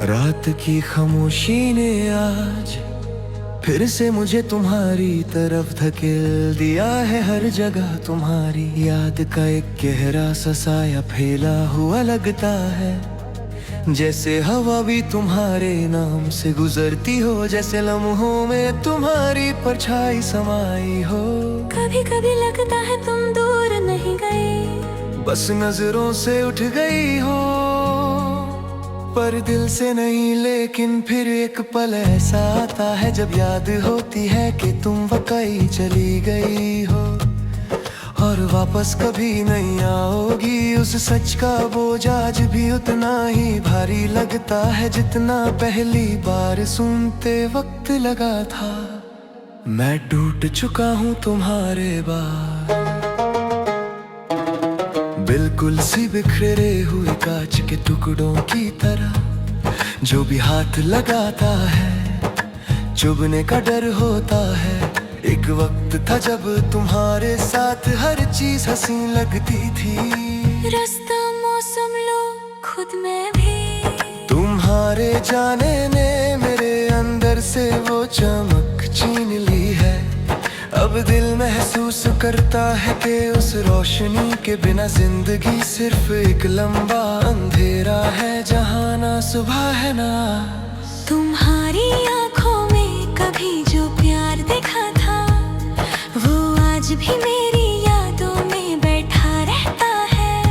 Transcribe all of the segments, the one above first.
रात की खामोशी ने आज फिर से मुझे तुम्हारी तरफ धकेल दिया है। हर जगह तुम्हारी याद का एक गहरा सा साया फैला हुआ लगता है। जैसे हवा भी तुम्हारे नाम से गुजरती हो, जैसे लम्हों में तुम्हारी परछाई समाई हो। कभी कभी लगता है तुम दूर नहीं गए, बस नजरों से उठ गई हो, पर दिल से नहीं। लेकिन फिर एक पल ऐसा आता है जब याद होती है कि तुम वाकई चली गई हो और वापस कभी नहीं आओगी। उस सच का बोझ आज भी उतना ही भारी लगता है जितना पहली बार सुनते वक्त लगा था। मैं टूट चुका हूँ तुम्हारे बाद, बिल्कुल सी बिखरे हुए कांच के टुकड़ों की तरह। जो भी हाथ लगाता है चुभने का डर होता है। एक वक्त था जब तुम्हारे साथ हर चीज हंसी लगती थी। रास्ता मौसम लो खुद में भी, तुम्हारे जाने ने मेरे अंदर से वो चमक छीन ली है। अब दिल महसूस करता है कि उस रोशनी के बिना जिंदगी सिर्फ एक लंबा अंधेरा है जहाँ ना सुबह है ना। तुम्हारी आंखों में कभी जो प्यार देखा था वो आज भी मेरी यादों में बैठा रहता है।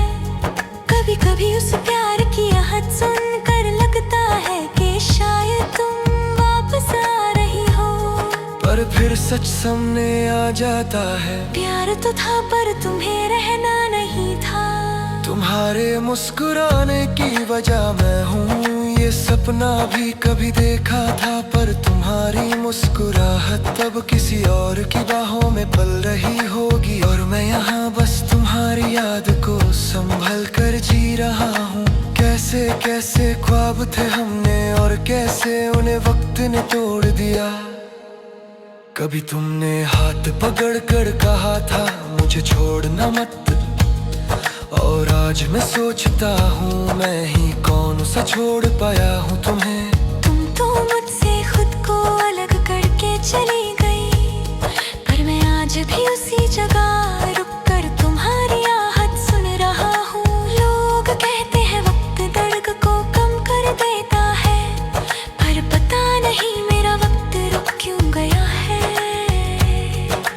कभी कभी उस प्यार की आहट सुनकर लगता है कि शायद तुम वापस आ रही हो, पर फिर सच सामने आ जाता है। प्यार तो था पर तुम्हें रहना नहीं था। तुम्हारे मुस्कुराने की वजह मैं हूँ। ये सपना भी कभी देखा था, पर तुम्हारी मुस्कुराहट तब किसी और की बाहों में पल रही होगी। और मैं यहाँ बस तुम्हारी याद को संभल कर जी रहा हूँ। कैसे कैसे ख्वाब थे हमने और कैसे उन्हें वक्त ने तोड़ दिया। कभी तुमने हाथ पकड़ कर कहा था मुझे छोड़ना मत, और आज मैं सोचता हूँ मैं ही कौन सा छोड़ पाया हूँ तुम्हें। तुम तो मुझसे खुद को अलग करके चली गई, पर मैं आज भी उसी जगह रुक कर तुम्हारी आहट सुन रहा हूँ। लोग कहते हैं वक्त दर्द को कम कर देता है, पर पता नहीं मेरा वक्त रुक क्यों गया है।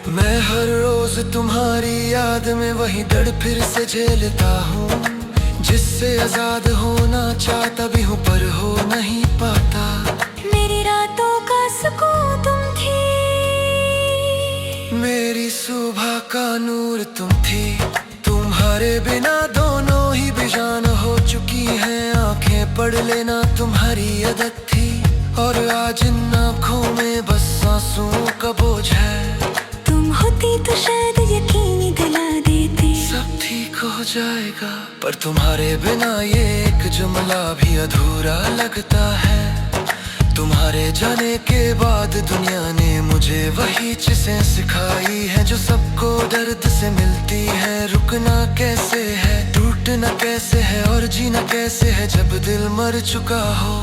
मैं हर रोज तुम्हारी याद में वही दर्द फिर से झेलता हूँ, जिससे आजाद होना चाहता भी हूँ पर हो नहीं पाता। मेरी रातों का सुकून तुम थी, मेरी सुबह का नूर तुम थी। तुम्हारे बिना दोनों ही बेजान हो चुकी हैं आंखें, पढ़ लेना तुम्हारी आदत थी। और आज इन आँखों में बस आंसुओं का बोझ है। तुम होती तो शायद यकीन दिला देती सब ठीक हो जाएगा, पर तुम्हारे बिना ये एक जुमला भी अधूरा लगता है। तुम्हारे जाने के बाद दुनिया ने मुझे वही चीजें सिखाई है जो सबको दर्द से मिलती है। रुकना कैसे है, टूटना कैसे है और जीना कैसे है जब दिल मर चुका हो।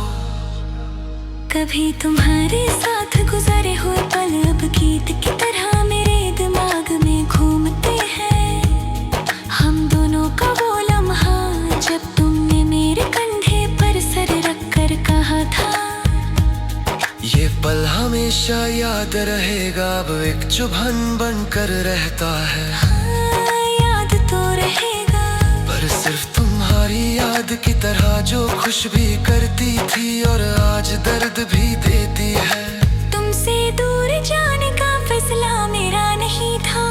कभी तुम्हारे साथ गुजारे हुए पल अब गीत की तरह मेरे दिमाग में घूमते हैं। हम दोनों का वो लम्हा जब तुमने मेरे कंधे पर सर रख कर कहा था। ये पल हमेशा याद रहेगा, अब एक चुभन बनकर रहता है। हाँ, याद तो रहेगा, पर सिर्फ तुम्हारी याद की तरह जो खुश भी करती थी और आज दर्द भी देती है। तुमसे दूर जाने का फैसला मेरा नहीं था,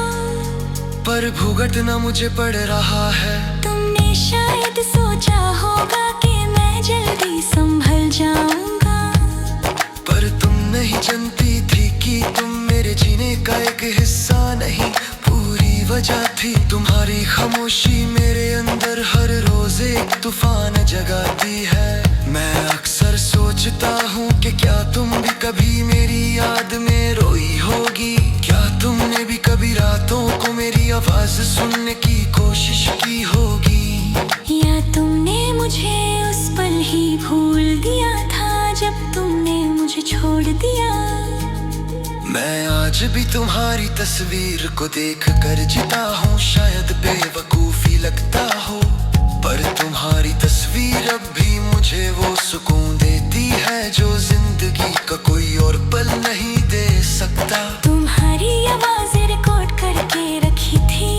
पर भुगतना मुझे पड़ रहा है। तुमने शायद सोचा होगा कि मैं जल्दी संभल जाऊंगा, पर तुम नहीं जानती थी कि तुम मेरे जीने का एक हिस्सा नहीं पूरी वजह थी। तुम्हारी खामोशी मेरे अंदर हर रोज एक तूफान जगाती है। मैं अक्सर सोचता हूँ कि क्या तुम भी कभी मेरी याद में रोई होगी। क्या तुमने भी कभी रातों को मेरी आवाज सुनने की कोशिश की होगी, या तुमने मुझे उस पल ही भूल दिया था। आज भी तुम्हारी तस्वीर को देख कर जीता हूँ। शायद बेवकूफी लगता हो, पर तुम्हारी तस्वीर अब भी मुझे वो सुकून देती है जो जिंदगी का कोई और पल नहीं दे सकता। तुम्हारी आवाज़ें रिकॉर्ड करके रखी थी,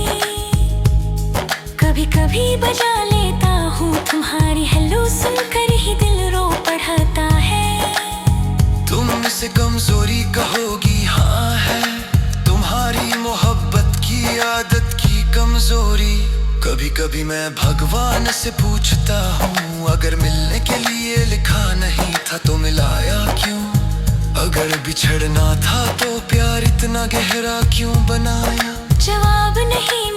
कभी कभी बजा लेता हूँ। तुम्हारी हेलो सुनकर ही दिल रो पढ़ता है। तुम इसे कमजोरी कहोगी, हाँ है तुम्हारी मोहब्बत की आदत की कमजोरी। कभी कभी मैं भगवान से पूछता हूँ, अगर मिलने के लिए लिखा नहीं था तो मिलाया क्यों? अगर बिछड़ना था तो प्यार इतना गहरा क्यों बनाया? जवाब नहीं